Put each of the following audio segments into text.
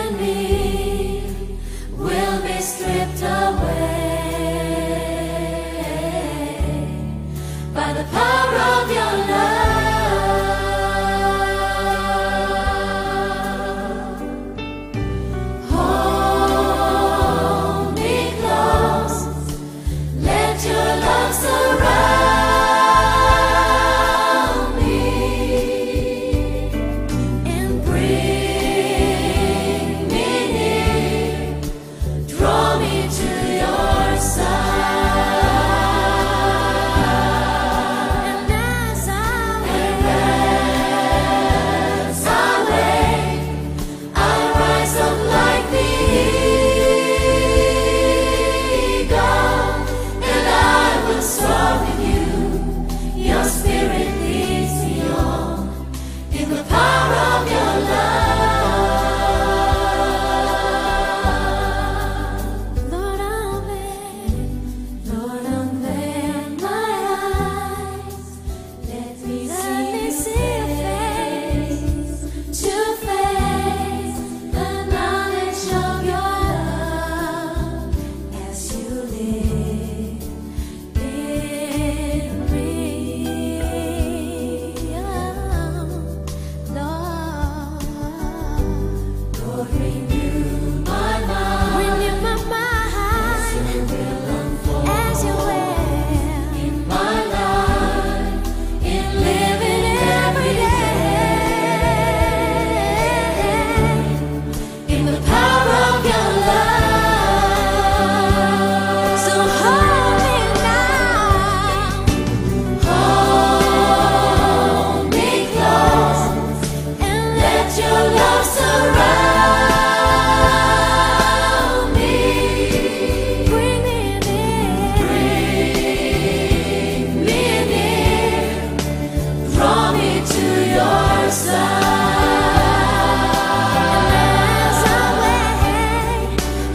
in me will be stripped away by the power of your love. Hold me close, let your love surround me and bring me near, draw me to your side. And as I wait, I'll rise up like the eagle, and I will soar with you. Your spirit leads me on in the power of your love. Lord, unveil my eyes. Let me see your face to face, the knowledge of your love as you live in me. Lord, renew my mind, as you will in my life, in living every day, in the power of your love. So hold me now, hold me close, and let your love surround me. Bring me near, draw me to your side.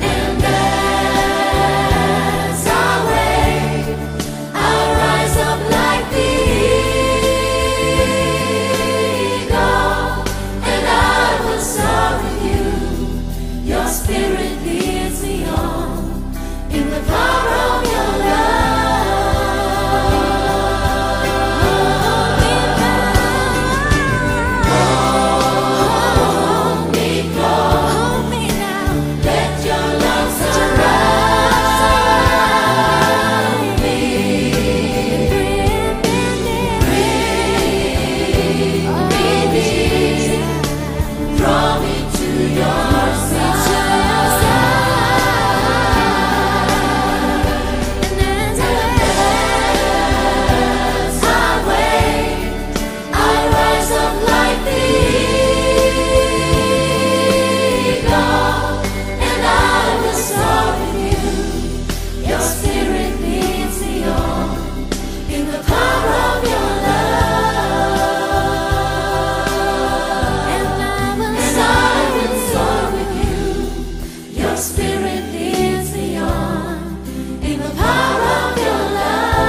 And as I wait, I'll rise up like the eagle, and I will soar with you. Your spirit leads me on in the power of your love. Hold me close, let your love surround me. Bring me near, draw me to your side. And as I wait, I rise up like the eagle, and I will soar with you. Your spirit leads me on in the power of your love. And I will soar with you. Your spirit leads me on in the power of your love.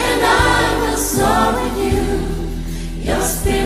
And I will soar with you. Your spirit